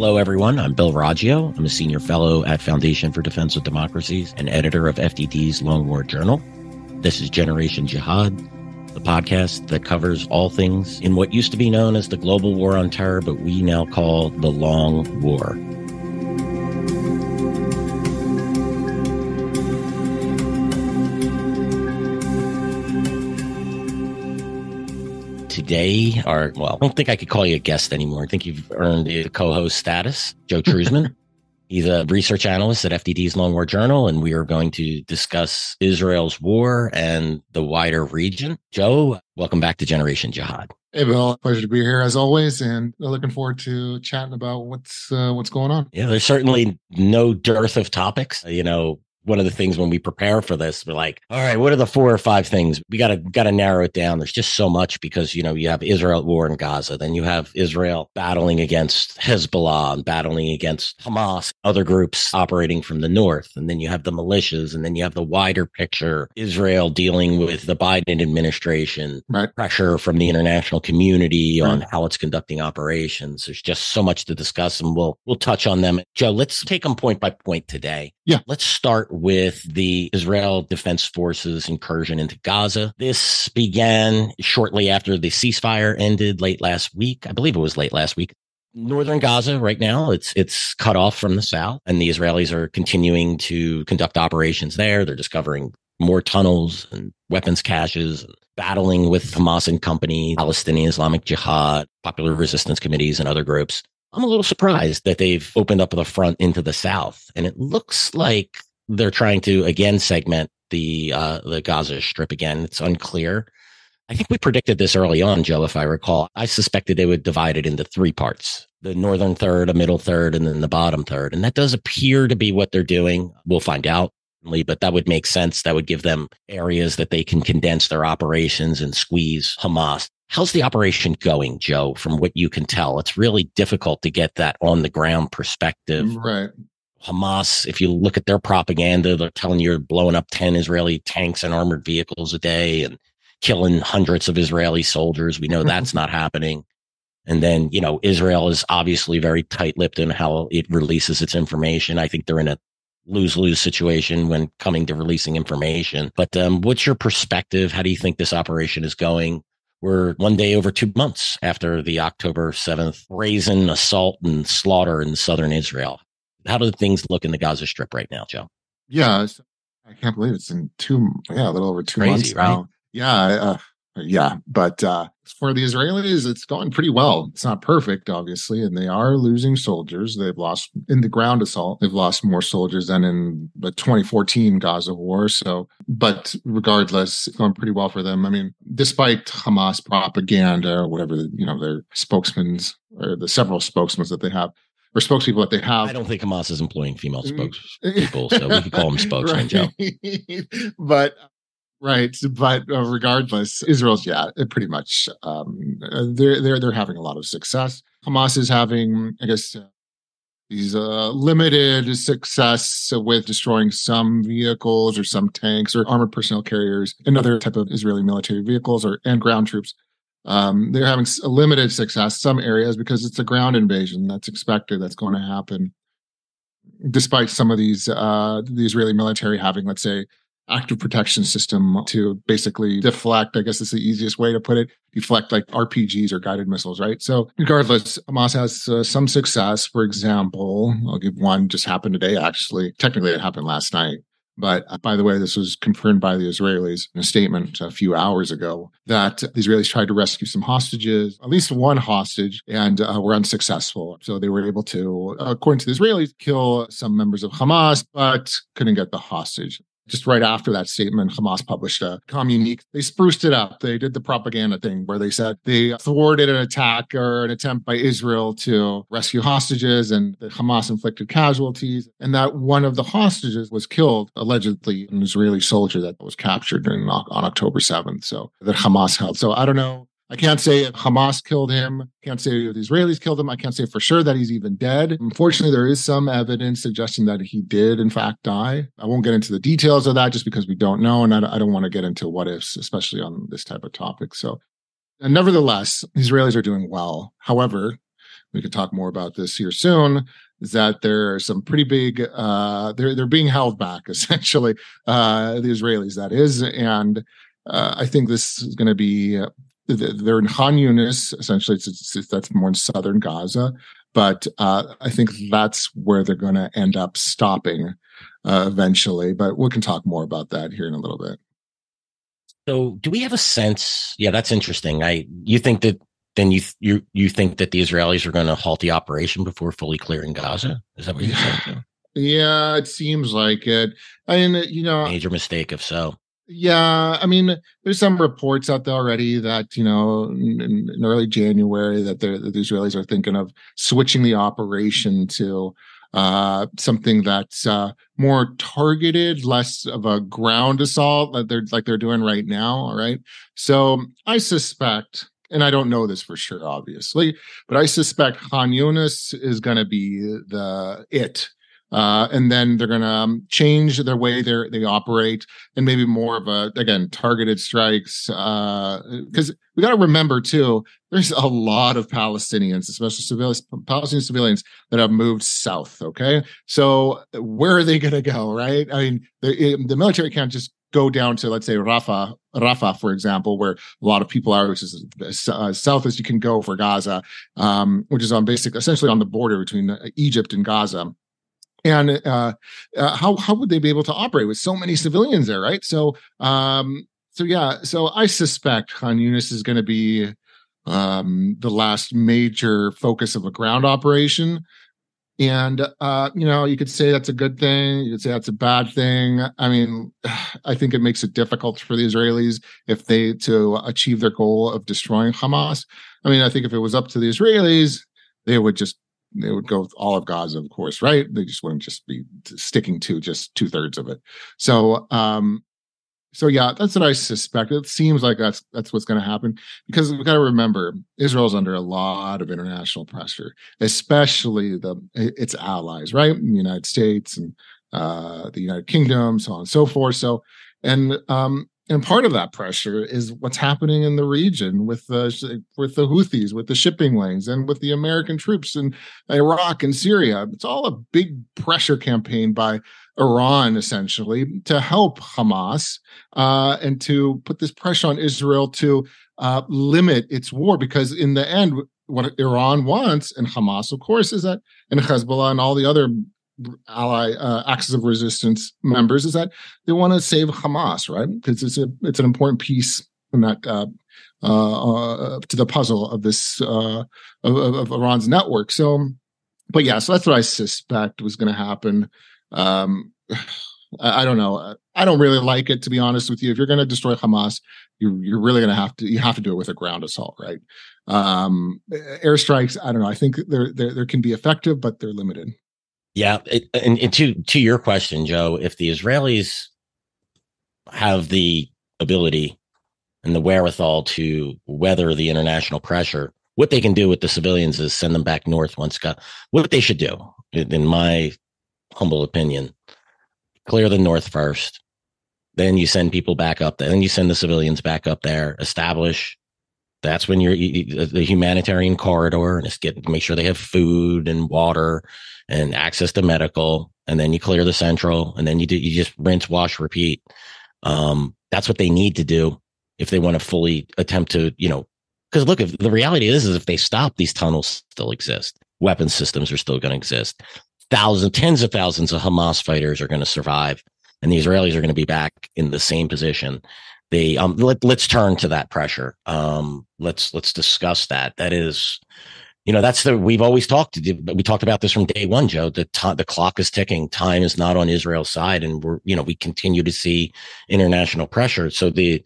Hello, everyone. I'm Bill Raggio. I'm a senior fellow at Foundation for Defense of Democracies and editor of FDD's Long War Journal. This is Generation Jihad, the podcast that covers all things in what used to be known as the global war on terror, but we now call the Long War. Today, I don't think I could call you a guest anymore. I think you've earned the co-host status, Joe Truzman. He's a research analyst at FDD's Long War Journal, and we are going to discuss Israel's war and the wider region. Joe, welcome back to Generation Jihad. Hey, Bill. Pleasure to be here as always, and looking forward to chatting about what's going on. Yeah, there's certainly no dearth of topics. One of the things when we prepare for this, we're like, all right, what are the 4 or 5 things? We gotta narrow it down. There's just so much because, you have Israel at war in Gaza. Then you have Israel battling against Hezbollah and battling against Hamas, other groups operating from the north. And then you have the militias. And then you have the wider picture, Israel dealing with the Biden administration, right. Pressure from the international community on how it's conducting operations. There's just so much to discuss, and we'll touch on them. Joe, let's take them point by point today. Yeah. Let's start with the Israel Defense Forces incursion into Gaza. This began shortly after the ceasefire ended late last week. I believe it was late last week. Northern Gaza right now, it's cut off from the south, and the Israelis are continuing to conduct operations there. They're discovering more tunnels and weapons caches, and battling with Hamas and company, Palestinian Islamic Jihad, Popular Resistance Committees, and other groups. I'm a little surprised that they've opened up the front into the south, and it looks like they're trying to again segment the Gaza Strip again. It's unclear. I think we predicted this early on, Joe, if I recall. I suspected they would divide it into 3 parts: the northern third, a middle third, and then the bottom third. And that does appear to be what they're doing. We'll find out, but that would make sense. That would give them areas that they can condense their operations and squeeze Hamas. How's the operation going, Joe, from what you can tell? It's really difficult to get that on the ground perspective. Right. Hamas, if you look at their propaganda, they're telling you you're blowing up 10 Israeli tanks and armored vehicles a day and killing hundreds of Israeli soldiers. We know that's not happening. And then, Israel is obviously very tight-lipped in how it releases its information. I think they're in a lose-lose situation when coming to releasing information. But what's your perspective? How do you think this operation is going? We're one day over 2 months after the October 7th brazen assault and slaughter in southern Israel. How do things look in the Gaza Strip right now, Joe? Yeah, I can't believe it's in a little over 2 months right? now. Yeah. But for the Israelis, it's going pretty well. It's not perfect, obviously, and they are losing soldiers. They've lost in the ground assault. They've lost more soldiers than in the 2014 Gaza war. But regardless, it's going pretty well for them. I mean, despite Hamas propaganda or whatever, their spokesmen or the several spokesmen that they have, or spokespeople that they have. I don't think Hamas is employing female spokespeople, so we could call them spokesmen, Joe. But regardless, Israel's pretty much they're having a lot of success. Hamas is having, I guess, these limited success with destroying some vehicles or some tanks or armored personnel carriers and other type of Israeli military vehicles and ground troops. They're having a limited success some areas because it's a ground invasion that's expected. That's going to happen, despite some of these the Israeli military having, let's say, active protection system to basically deflect. I guess it's the easiest way to put it. Deflect like RPGs or guided missiles, right? So regardless, Hamas has some success. For example, I'll give one just happened today. Actually, technically, it happened last night. But by the way, this was confirmed by the Israelis in a statement a few hours ago that the Israelis tried to rescue some hostages, at least one hostage, and were unsuccessful. So they were able to, according to the Israelis, kill some members of Hamas, but couldn't get the hostage. Just right after that statement, Hamas published a communique. They spruced it up. They did the propaganda thing where they said they thwarted an attack or an attempt by Israel to rescue hostages, and the Hamas inflicted casualties, and that one of the hostages was killed, allegedly an Israeli soldier that was captured on October 7th. So that Hamas held. So I don't know. I can't say if Hamas killed him. Can't say if the Israelis killed him. I can't say for sure that he's even dead. Unfortunately, there is some evidence suggesting that he did, in fact, die. I won't get into the details of that just because we don't know, and I don't want to get into what ifs, especially on this type of topic. So, and nevertheless, the Israelis are doing well. However, we could talk more about this here soon, is that there are some pretty big, they're being held back, essentially, the Israelis, that is. And I think this is going to be, they're in Khan Yunis, essentially, that's more in southern Gaza. But I think that's where they're going to end up stopping eventually. But we can talk more about that here in a little bit. So, do we have a sense? Yeah, that's interesting. You think that then you think that the Israelis are going to halt the operation before fully clearing Gaza? Is that what you're saying? Yeah, it seems like it. I mean, Major mistake if so. Yeah, I mean, there's some reports out there already that in early January that the Israelis are thinking of switching the operation to something that's more targeted, less of a ground assault that they're doing right now. All right, so I suspect, and I don't know this for sure, obviously, but I suspect Khan Yunis is going to be it. And then they're going to change their way they operate, and maybe more of again, targeted strikes. Because we got to remember too, there's a lot of Palestinians, especially Palestinian civilians, that have moved south. Okay, so where are they going to go? Right? I mean, the military can't just go down to, let's say, Rafah, for example, where a lot of people are, which is as south as you can go for Gaza, which is essentially on the border between Egypt and Gaza. And how would they be able to operate with so many civilians there, right? So I suspect Khan Yunis is going to be the last major focus of a ground operation. And you could say that's a good thing. You could say that's a bad thing. I mean, I think it makes it difficult for the Israelis to achieve their goal of destroying Hamas. I mean, I think if it was up to the Israelis, they would go with all of Gaza, of course, right? They just wouldn't just be sticking to just 2/3 of it. So yeah, that's what I suspect. It seems like that's what's going to happen, because we've got to remember Israel's under a lot of international pressure, especially its allies, right? The United States and the United Kingdom, so on and so forth. So, and part of that pressure is what's happening in the region with the Houthis, with the shipping lanes, and with the American troops in Iraq and Syria. It's all a big pressure campaign by Iran, essentially, to help Hamas and to put this pressure on Israel to limit its war. Because in the end, what Iran wants, and Hamas, of course, is that, and Hezbollah and all the other ally axis of resistance members, is that they want to save Hamas, right? Because it's an important piece in that to the puzzle of this of Iran's network. So that's what I suspect was going to happen. I don't know. I don't really like it, to be honest with you. If you're going to destroy Hamas, you're really going to have to do it with a ground assault, right? Airstrikes, I don't know. I think they can be effective, but they're limited. Yeah, and to your question, Joe, if the Israelis have the ability and the wherewithal to weather the international pressure, what they can do with the civilians is send them back north what they should do, in my humble opinion, clear the north first. Then you send people back up there. Then you send the civilians back up there, establish. That's when you're the humanitarian corridor, and make sure they have food and water and access to medical. And then you clear the central, and then you just rinse, wash, repeat. That's what they need to do if they want to fully attempt to, because look, if the reality is if they stop, these tunnels still exist. Weapon systems are still going to exist. Tens of thousands of Hamas fighters are going to survive, and the Israelis are going to be back in the same position. Let's turn to that pressure. Let's discuss that. That is, we've always we talked about this from day one, Joe. The clock is ticking. Time is not on Israel's side, and we continue to see international pressure. So the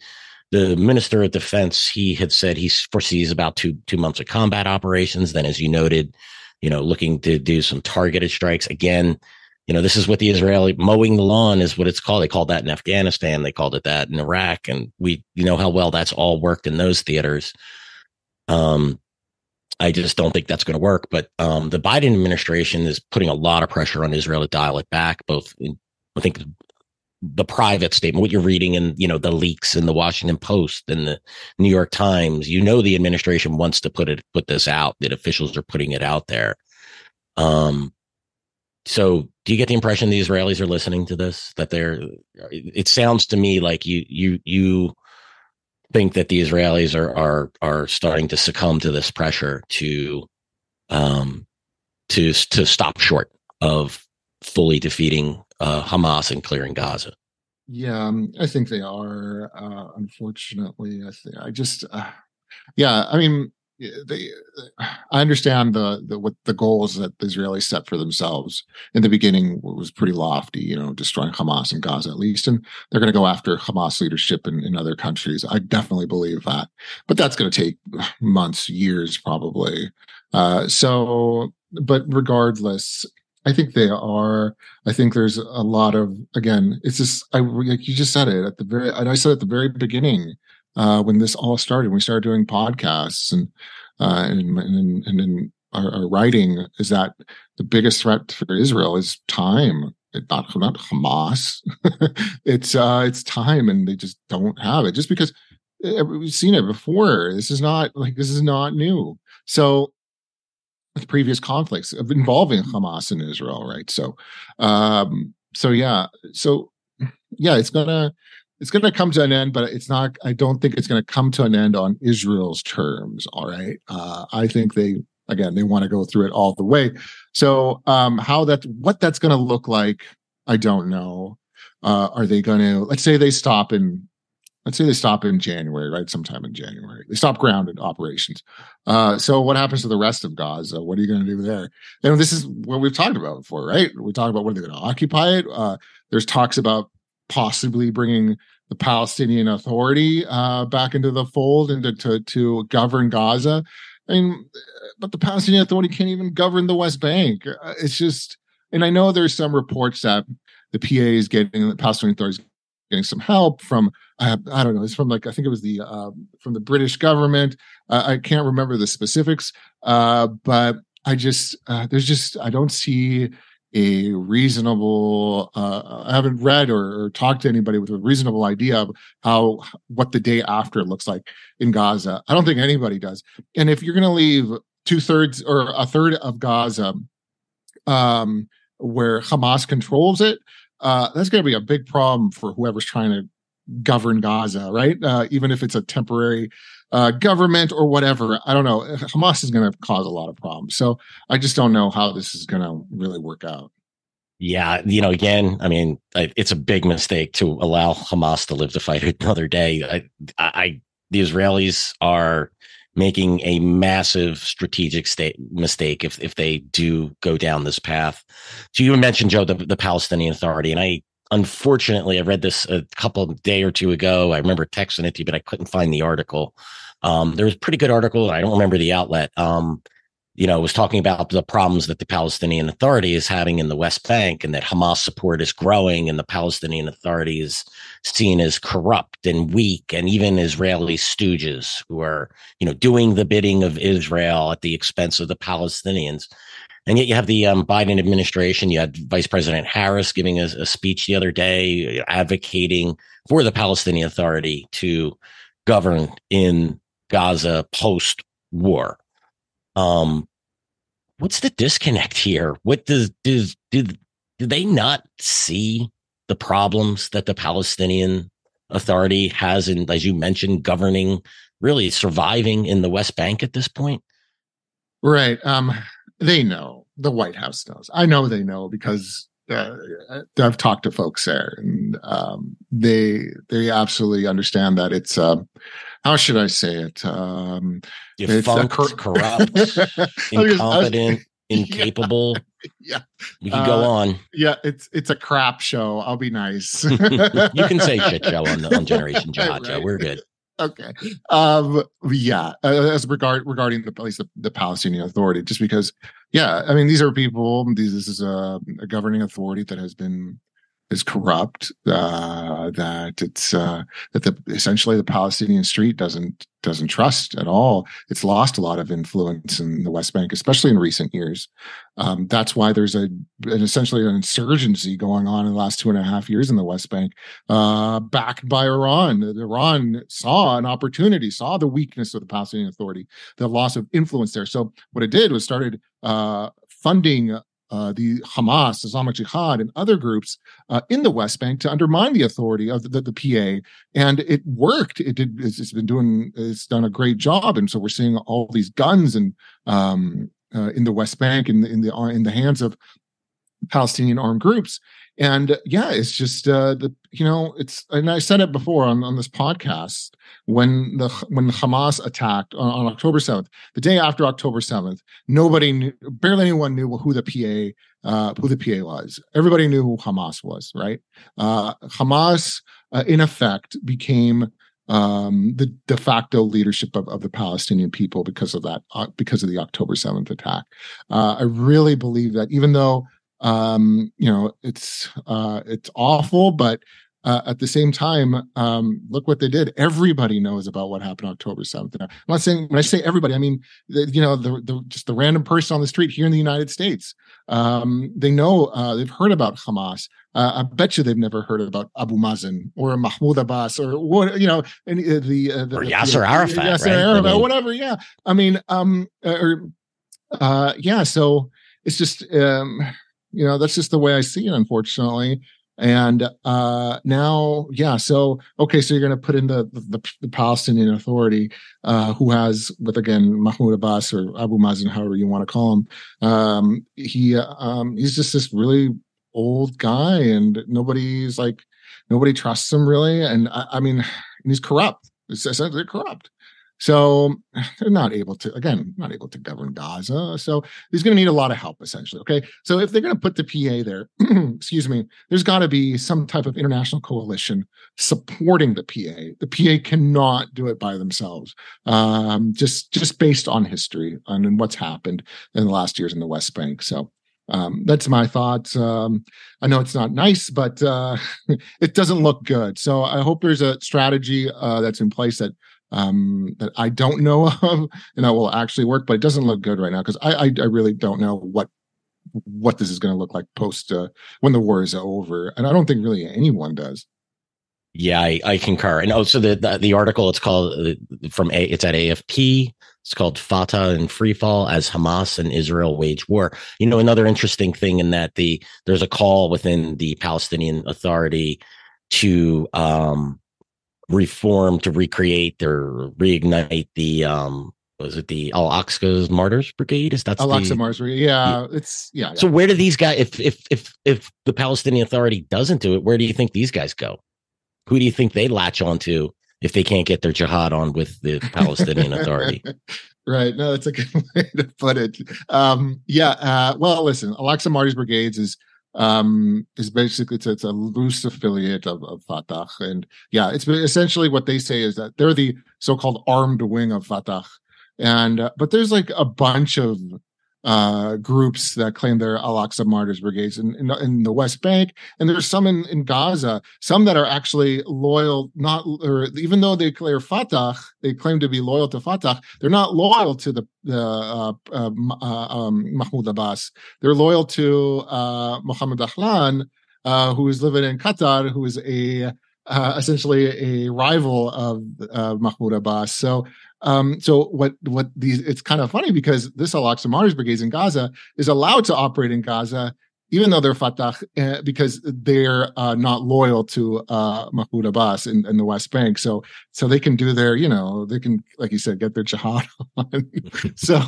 Minister of Defense, he had said he foresees about two months of combat operations. Then, as you noted, looking to do some targeted strikes again. This is what the Israeli mowing the lawn is what it's called. They called that in Afghanistan. They called it that in Iraq. And we know how well that's all worked in those theaters. I just don't think that's going to work. But the Biden administration is putting a lot of pressure on Israel to dial it back, I think the private statement, what you're reading in, the leaks in the Washington Post and the New York Times, the administration wants to put this out, that officials are putting it out there. So do you get the impression the Israelis are listening to this, that it sounds to me like you think that the Israelis are starting to succumb to this pressure to stop short of fully defeating Hamas and clearing Gaza. Yeah, I think they are. Unfortunately, I just, yeah. I mean, they. I understand what the goals that the Israelis set for themselves in the beginning was pretty lofty. Destroying Hamas in Gaza at least, and they're going to go after Hamas leadership in other countries. I definitely believe that, but that's going to take months, years, probably. But regardless, I think they are. I think there's a lot of, again, it's just, like you just said it and I said at the very beginning, when this all started, we started doing podcasts and in our writing, is that the biggest threat for Israel is time. Not Hamas. It's time, and they just don't have it. Just because we've seen it before. This is not new. So with previous conflicts involving Hamas and Israel, right? It's gonna come to an end, but it's not. I don't think it's gonna come to an end on Israel's terms. All right. I think they want to go through it all the way. So what that's gonna look like, I don't know. Are they gonna, let's say they stop in January, right? Sometime in January. They stop grounded operations. So what happens to the rest of Gaza? What are you going to do there? And this is what we've talked about before, right? We talked about whether they're going to occupy it. There's talks about possibly bringing the Palestinian Authority back into the fold and to govern Gaza. I mean, but the Palestinian Authority can't even govern the West Bank. It's just, and I know there's some reports that the Palestinian Authority is getting some help from, I don't know, it's from I think it was from the British government. I can't remember the specifics, but I don't see a reasonable, I haven't read or talked to anybody with a reasonable idea of what the day after looks like in Gaza. I don't think anybody does. And if you're going to leave 2/3 or a third of Gaza, where Hamas controls it, that's going to be a big problem for whoever's trying to govern Gaza, right? Even if it's a temporary government or whatever, I don't know. Hamas is going to cause a lot of problems. So I just don't know how this is going to really work out. Yeah, again, I mean, it's a big mistake to allow Hamas to live to fight another day. The Israelis are making a massive strategic mistake if they do go down this path. So you mentioned, Joe, the Palestinian Authority, and unfortunately, I read this a day or two ago. I remember texting it to you, but I couldn't find the article. There was a pretty good article. I don't remember the outlet. It was talking about the problems that the Palestinian Authority is having in the West Bank, and that Hamas support is growing, and the Palestinian Authority is seen as corrupt and weak, and even Israeli stooges who are, doing the bidding of Israel at the expense of the Palestinians. And yet you have the Biden administration. You had Vice President Harris giving a speech the other day advocating for the Palestinian Authority to govern in Gaza post-war. What's the disconnect here? What do they not see the problems that the Palestinian Authority has in, as you mentioned, governing, really surviving in the West Bank at this point? Right. They know. The White House knows. I know they know because I've talked to folks there, and they absolutely understand that it's how should I say it? Defunct, corrupt, incompetent, incapable. Yeah, we can go on. Yeah, it's a crap show. I'll be nice. You can say shit show on Generation Jihad, right? Joe. We're good. Okay. As regarding at least the Palestinian Authority, just because, I mean, these are people. This is a governing authority that has been is corrupt, that it's essentially the Palestinian street doesn't trust at all. It's lost a lot of influence in the West Bank, especially in recent years. That's why there's essentially an insurgency going on in the last 2.5 years in the West Bank, backed by Iran. Iran saw an opportunity, saw the weakness of the Palestinian Authority, the loss of influence there. So what it did was started funding the Hamas, Islamic Jihad, and other groups in the West Bank to undermine the authority of the PA, and it worked. It's done a great job, and so we're seeing all these guns and in the West Bank in the hands of Palestinian armed groups. And yeah, it's just it's, and I said it before on this podcast, when Hamas attacked on October 7th, the day after October 7th, barely anyone knew who the PA was. Everybody knew who Hamas was, right? Hamas in effect became the de facto leadership of the Palestinian people because of that, because of the October 7th attack. I really believe that, even though it's awful, but at the same time, look what they did. Everybody knows about what happened October 7th. I'm not saying, when I say everybody, I mean just the random person on the street here in the United States. They know, they've heard about Hamas. I bet you they've never heard about Abu Mazen or Mahmoud Abbas or what, or Yasser Arafat, Yasser right? Arafat, whatever. Yeah, I mean, yeah. So it's just that's just the way I see it, unfortunately. And now, yeah. So okay, so you're going to put in the Palestinian Authority, who has, with again Mahmoud Abbas or Abu Mazen, however you want to call him. He's just this really old guy, and nobody trusts him really. And I mean, he's corrupt. It's essentially corrupt. So they're not able to govern Gaza. So he's going to need a lot of help, essentially. Okay. So if they're going to put the PA there, excuse me, there's got to be some type of international coalition supporting the PA. The PA cannot do it by themselves. Just based on history and what's happened in the last years in the West Bank. So that's my thoughts. I know it's not nice, but it doesn't look good. So I hope there's a strategy that's in place that I don't know of and that will actually work, but it doesn't look good right now, because I really don't know what this is going to look like post when the war is over, and I don't think really anyone does. Yeah, I concur. And also the article, it's called it's at AFP. It's called Fatah in Freefall as Hamas and Israel Wage War. Another interesting thing in that there's a call within the Palestinian Authority to reform, to recreate or reignite the was it the Al-Aqsa Martyrs Brigade? Al-Aqsa Martyrs Brigade? Yeah, it's yeah. So where do these guys, if the Palestinian Authority doesn't do it, where do you think these guys go? Who do you think they latch onto if they can't get their jihad on with the Palestinian Authority? Right. No, that's a good way to put it. Well, listen, Al-Aqsa Martyrs Brigades is basically it's a loose affiliate of Fatah, and yeah, it's essentially what they say is that they're the so-called armed wing of Fatah, and but there's like a bunch of groups that claim they're Al-Aqsa Martyrs Brigades in the West Bank, and there's some in Gaza, some that are actually loyal, or even though they declare Fatah, they claim to be loyal to Fatah, they're not loyal to the Mahmoud Abbas. They're loyal to Mohammed Ahlan, who is living in Qatar, who is essentially a rival of Mahmoud Abbas. So it's kind of funny, because this Al-Aqsa Martyrs Brigades in Gaza is allowed to operate in Gaza, even though they're Fatah, because they're not loyal to Mahmoud Abbas in the West Bank. So they can do their, they can, like you said, get their jihad on. So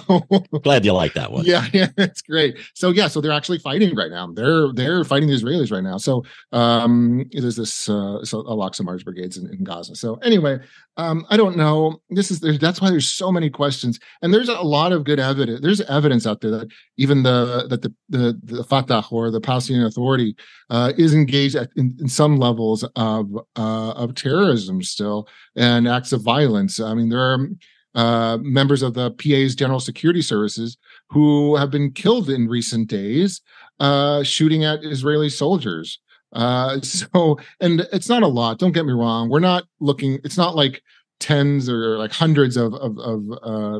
glad you like that one. Yeah, it's great. So they're actually fighting right now. They're fighting the Israelis right now. So there's this Al-Aqsa Martyrs Brigades in Gaza. So anyway, I don't know. That's why there's so many questions, and there's a lot of good evidence. There's evidence out there that even the Fatah or the Palestinian Authority is engaged in some levels of terrorism still, and acts of violence. I mean, there are members of the PA's General Security Services who have been killed in recent days, shooting at Israeli soldiers. And it's not a lot. Don't get me wrong. We're not looking. It's not like tens or like hundreds of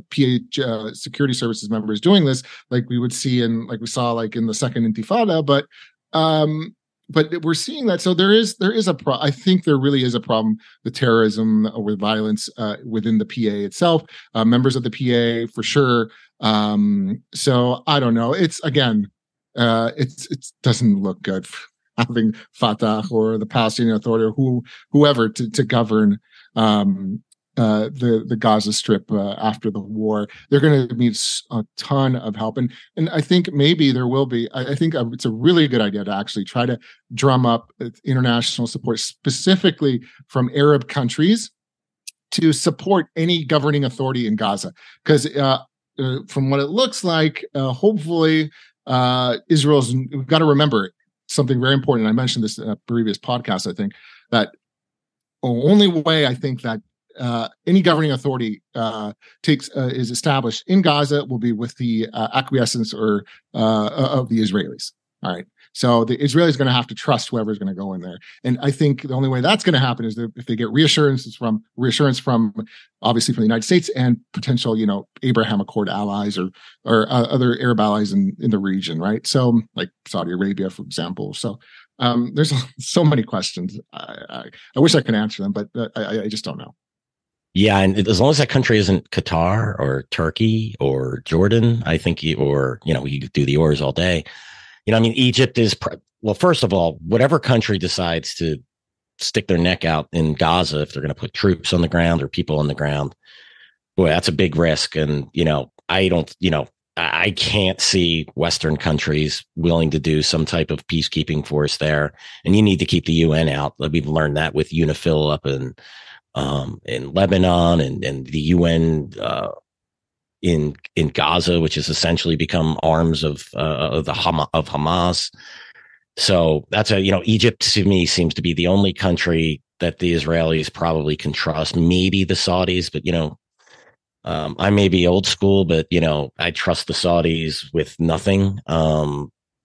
PH security services members doing this, like we would see in like we saw like in the second Intifada. But we're seeing that. So there is I think there really is a problem with terrorism, with violence within the PA itself, members of the PA for sure. So I don't know. It's again, it doesn't look good for having Fatah or the Palestinian Authority or whoever to govern the Gaza Strip after the war. They're going to need a ton of help, and I think maybe there will be. I think it's a really good idea to actually try to drum up international support, specifically from Arab countries, to support any governing authority in Gaza, because from what it looks like, hopefully Israel's. We've got to remember something very important. I mentioned this in a previous podcast. I think that the only way I think that any governing authority is established in Gaza will be with the acquiescence or of the Israelis. All right. So the Israelis are going to have to trust whoever's going to go in there. And I think the only way that's going to happen is if they get reassurance from obviously from the United States and potential, Abraham Accord allies or other Arab allies in the region. Right. So like Saudi Arabia, for example. So there's so many questions. I wish I could answer them, but I just don't know. Yeah, and as long as that country isn't Qatar or Turkey or Jordan, I think, we could do the oars all day. Egypt is, well, first of all, whatever country decides to stick their neck out in Gaza, if they're going to put troops on the ground or people on the ground, boy, that's a big risk. And, I can't see Western countries willing to do some type of peacekeeping force there. And you need to keep the UN out. We've learned that with UNIFIL up in Lebanon and the UN in Gaza, which has essentially become arms of Hamas. So that's Egypt to me seems to be the only country that the Israelis probably can trust. Maybe the Saudis, but I may be old school, but I trust the Saudis with nothing,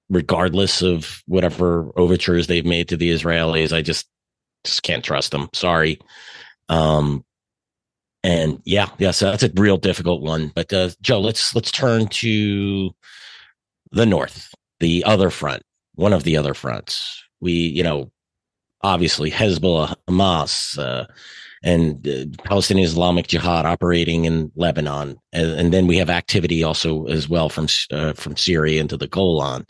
regardless of whatever overtures they've made to the Israelis. I just can't trust them. Sorry. So that's a real difficult one. But Joe, let's turn to the north, the other front, one of the other fronts. We, obviously Hezbollah, Hamas, and Palestinian Islamic Jihad operating in Lebanon, and then we have activity also as well from Syria into the Golan.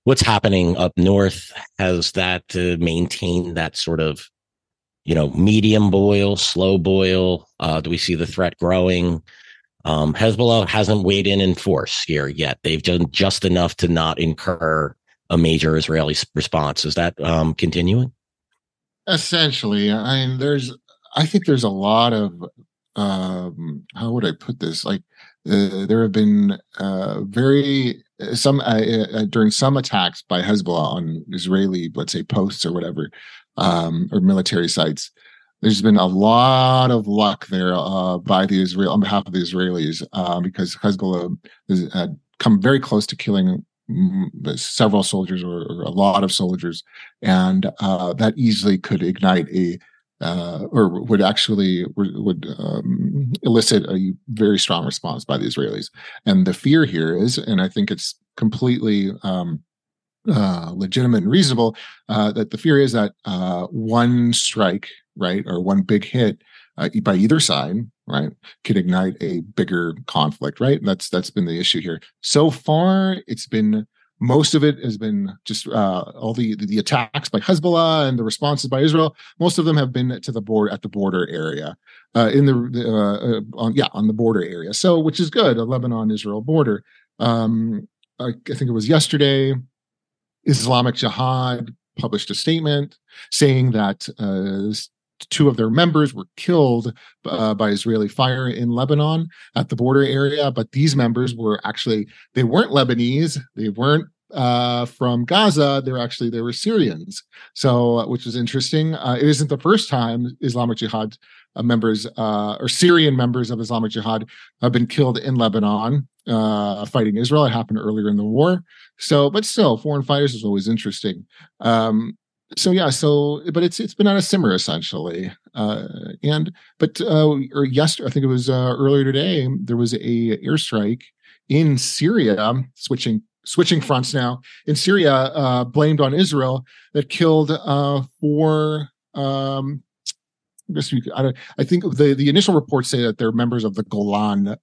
What's happening up north? Has that maintained that sort of medium boil, slow boil? Do we see the threat growing? Hezbollah hasn't weighed in force here yet. They've done just enough to not incur a major Israeli response. Is that continuing? Essentially, I think there's a lot of how would I put this? Like there have been during some attacks by Hezbollah on Israeli, let's say, posts or whatever, or military sites. There's been a lot of luck there on behalf of the Israelis, because Hezbollah has come very close to killing several soldiers or a lot of soldiers, and that easily could ignite or would elicit a very strong response by the Israelis. And the fear here is, and I think it's completely legitimate and reasonable, that the fear is that one strike, right, or one big hit by either side, right, could ignite a bigger conflict, right? That's been the issue here. So far, most of it has been just all the attacks by Hezbollah and the responses by Israel. Most of them have been at the border area, on the border area. So, which is good, a Lebanon-Israel border. I think it was yesterday, Islamic Jihad published a statement saying that two of their members were killed by Israeli fire in Lebanon at the border area. But these members they weren't Lebanese. They weren't from Gaza. They were Syrians. So, which is interesting. It isn't the first time Islamic Jihad members or Syrian members of Islamic Jihad have been killed in Lebanon fighting Israel. It happened earlier in the war. So, but still, foreign fighters is always interesting. but it's been on a simmer essentially, or yesterday, I think it was earlier today, there was a airstrike in Syria, switching fronts now in Syria, blamed on Israel, that killed four. I think the initial reports say that they're members of the Golan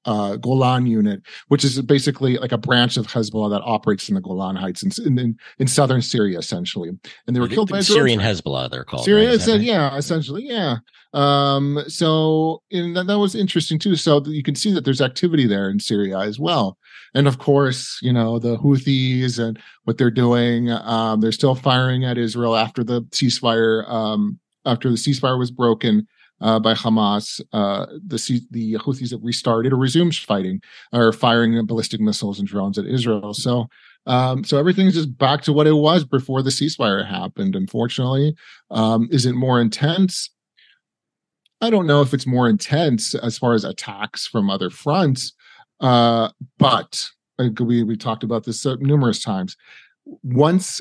unit, which is basically like a branch of Hezbollah that operates in the Golan Heights in southern Syria, essentially. And they were killed by Syrian Hezbollah. They're called. Syria, right? Yeah, essentially, yeah. So that was interesting too. So you can see that there's activity there in Syria as well. And of course, the Houthis and what they're doing. They're still firing at Israel after the ceasefire. After the ceasefire was broken by Hamas, the Houthis have restarted or resumed fighting, or firing ballistic missiles and drones at Israel. So everything's just back to what it was before the ceasefire happened. Unfortunately, is it more intense? I don't know if it's more intense as far as attacks from other fronts, but we talked about this numerous times. Once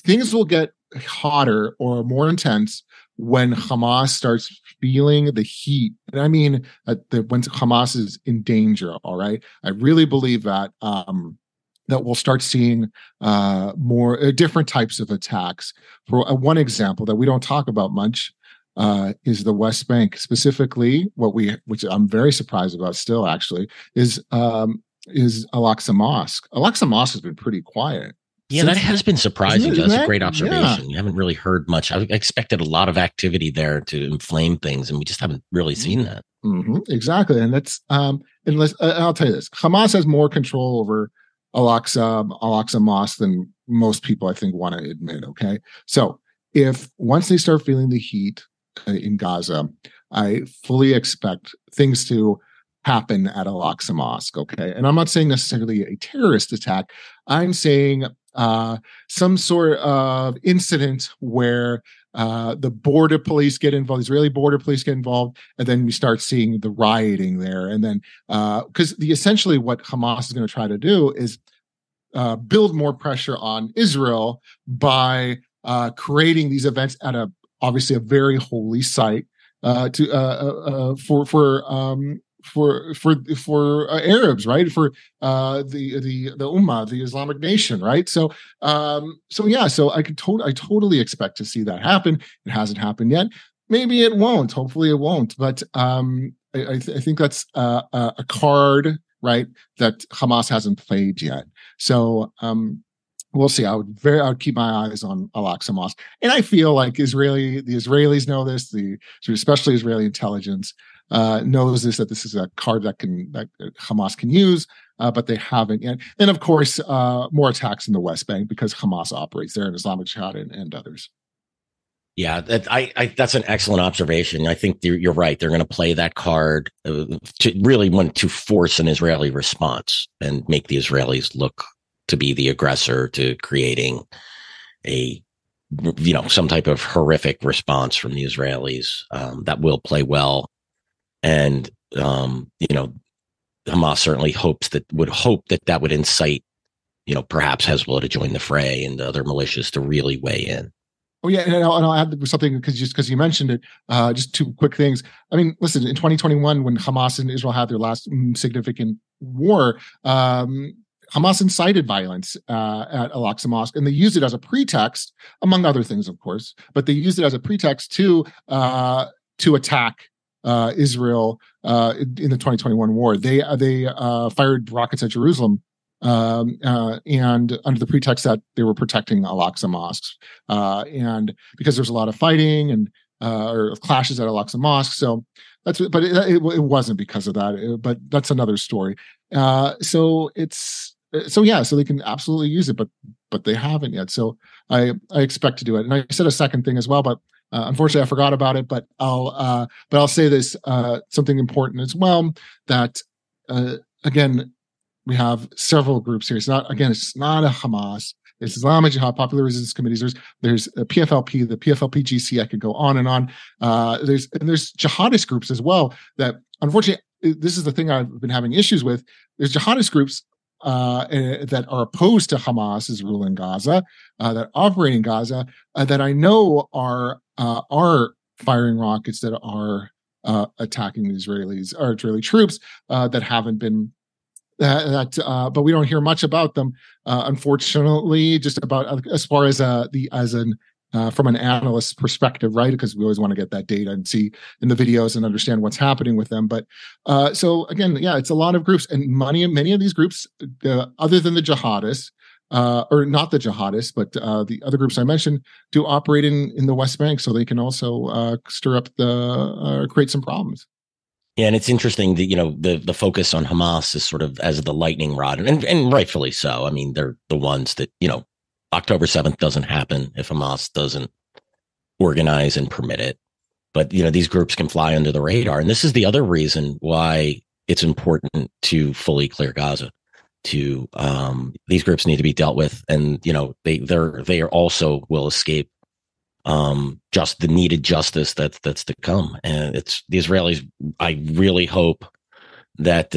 things will get hotter or more intense when Hamas starts feeling the heat. And I mean when Hamas is in danger, all right? I really believe that that we'll start seeing more different types of attacks. For one example that we don't talk about much is the West Bank. Specifically, which I'm very surprised about still actually, is Al-Aqsa Mosque. Al-Aqsa Mosque has been pretty quiet. Yeah, that has been surprising. That's a great observation. Yeah. You haven't really heard much. I expected a lot of activity there to inflame things, and we just haven't really seen that. Mm-hmm, exactly. And that's unless I'll tell you this: Hamas has more control over Al-Aqsa Mosque than most people, I think, want to admit. Okay, so if once they start feeling the heat in Gaza, I fully expect things to happen at Al-Aqsa Mosque. Okay, and I'm not saying necessarily a terrorist attack. I'm saying some sort of incident where the border police get involved, Israeli border police get involved, and then we start seeing the rioting there. And then, because essentially what Hamas is going to try to do is build more pressure on Israel by creating these events at obviously a very holy site for Arabs, right? For the Ummah, the Islamic nation, right? So I totally expect to see that happen. It hasn't happened yet. Maybe it won't. Hopefully it won't. But I think that's a card, right, that Hamas hasn't played yet. So we'll see. I would keep my eyes on Al-Aqsa Mosque, and I feel like the Israelis know this. Especially Israeli intelligence knows that this is a card that Hamas can use, but they haven't yet. And of course, more attacks in the West Bank because Hamas operates there, and Islamic Jihad and others. Yeah, that's an excellent observation. I think you're right. They're going to play that card to force an Israeli response and make the Israelis look to be the aggressor, to creating some type of horrific response from the Israelis that will play well. And, Hamas certainly would hope that would incite, perhaps Hezbollah to join the fray and the other militias to really weigh in. Oh, yeah. And I'll add something because you mentioned it. Just two quick things. I mean, listen, in 2021, when Hamas and Israel had their last significant war, Hamas incited violence at Al-Aqsa Mosque, and they used it as a pretext, among other things, of course, but they used it as a pretext to attack Israel in the 2021 war. They fired rockets at Jerusalem, and under the pretext that they were protecting Al-Aqsa mosques, and because there's a lot of fighting and or clashes at Al-Aqsa Mosque. So it wasn't because of that. But that's another story. So they can absolutely use it, but they haven't yet. So I expect to do it. And I said a second thing as well, but unfortunately I forgot about it. But I'll say this something important as well, that again, we have several groups here. It's not a Hamas. It's Islamic Jihad, Popular Resistance Committees. There's a PFLP, the PFLP-GC. I could go on and on. There's jihadist groups as well that, unfortunately, this is the thing I've been having issues with. There's jihadist groups that are opposed to Hamas's rule in Gaza, that operate in Gaza, that I know are firing rockets that are attacking the Israeli troops that haven't been but we don't hear much about them, unfortunately. Just about as far as from an analyst's perspective, right? Because we always want to get that data and see in the videos and understand what's happening with them. But so again, yeah, it's a lot of groups, and many of these groups, other than the jihadists, or not the jihadists, but the other groups I mentioned, do operate in the West Bank, so they can also stir up create some problems. Yeah, and it's interesting that, the focus on Hamas is sort of as the lightning rod, and rightfully so. I mean, they're the ones that, October 7th doesn't happen if Hamas doesn't organize and permit it. But, these groups can fly under the radar. And this is the other reason why it's important to fully clear Gaza. These groups need to be dealt with. And, they also will escape just the needed justice that's to come. And it's the Israelis. I really hope that,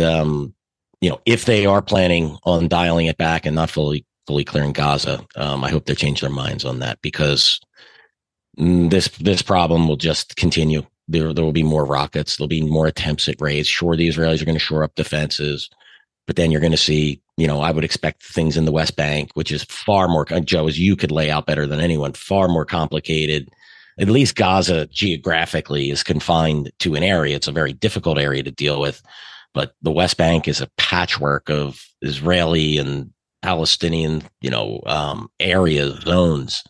if they are planning on dialing it back and not fully clearing Gaza, I hope they change their minds on that, because this problem will just continue. There will be more rockets. There'll be more attempts at raids. Sure, the Israelis are going to shore up defenses, but then you're going to see, I would expect things in the West Bank, which is far more, Joe, as you could lay out better than anyone, far more complicated. At least Gaza geographically is confined to an area. It's a very difficult area to deal with, but the West Bank is a patchwork of Israeli and Palestinian, area zones.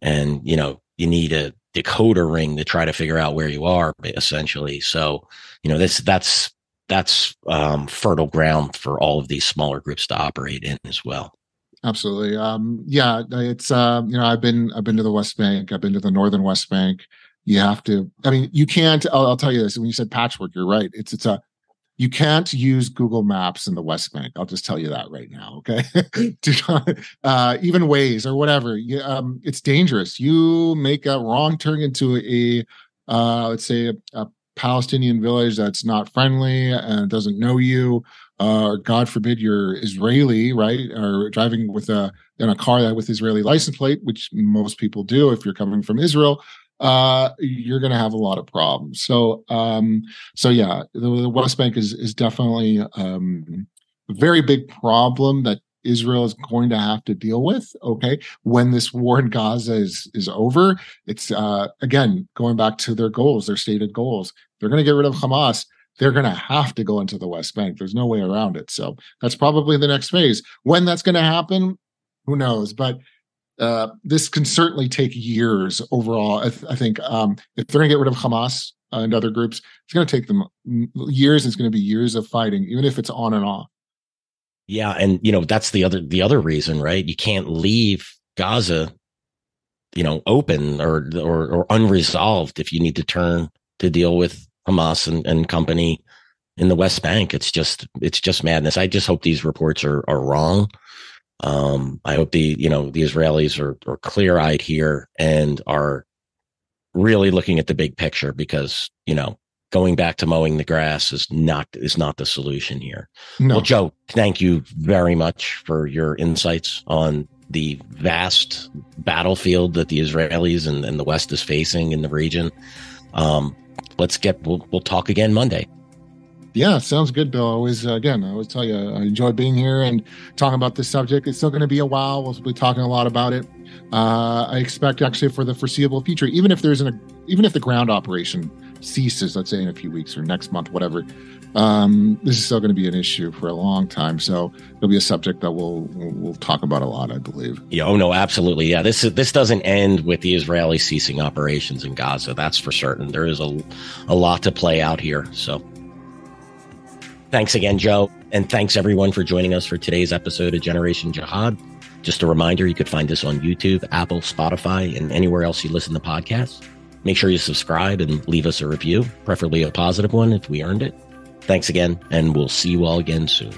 And, you need a decoder ring to try to figure out where you are, essentially. So, that's fertile ground for all of these smaller groups to operate in as well. Absolutely. Yeah, it's, I've been to the West Bank. I've been to the northern West Bank. You have to, you can't, I'll tell you this. When you said patchwork, you're right. You can't use Google Maps in the West Bank. I'll just tell you that right now. Okay. Even Waze or whatever. It's dangerous. You make a wrong turn into let's say a Palestinian village that's not friendly and doesn't know you, or God forbid you're Israeli, right? Or driving in a car with Israeli license plate, which most people do if you're coming from Israel. You're going to have a lot of problems. So yeah, the West Bank is definitely a very big problem that Israel is going to have to deal with. Okay, when this war in Gaza is over, it's again going back to their goals, their stated goals. They're going to get rid of Hamas. They're going to have to go into the West Bank. There's no way around it. So that's probably the next phase. When that's going to happen, who knows? But this can certainly take years overall. I think if they're going to get rid of Hamas and other groups, it's going to take them years. It's going to be years of fighting, even if it's on and off. Yeah, and that's the other reason, right? You can't leave Gaza, open or unresolved if you need to turn to deal with Hamas and company in the West Bank. It's just madness. I just hope these reports are wrong. I hope the Israelis are clear-eyed here and are really looking at the big picture, because, going back to mowing the grass is not the solution here. No. Well, Joe, thank you very much for your insights on the vast battlefield that the Israelis and the West is facing in the region. We'll talk again Monday. Yeah, sounds good, Bill. I always tell you, I enjoy being here and talking about this subject. It's still going to be a while. We'll be talking a lot about it. I expect actually for the foreseeable future, even if the ground operation ceases, let's say in a few weeks or next month, whatever, this is still going to be an issue for a long time. So it'll be a subject that we'll talk about a lot, I believe. Yeah. Oh no, absolutely. Yeah. This doesn't end with the Israeli ceasing operations in Gaza. That's for certain. There is a lot to play out here. So thanks again, Joe. And thanks everyone for joining us for today's episode of Generation Jihad. Just a reminder, you could find us on YouTube, Apple, Spotify, and anywhere else you listen to podcasts. Make sure you subscribe and leave us a review, preferably a positive one if we earned it. Thanks again, and we'll see you all again soon.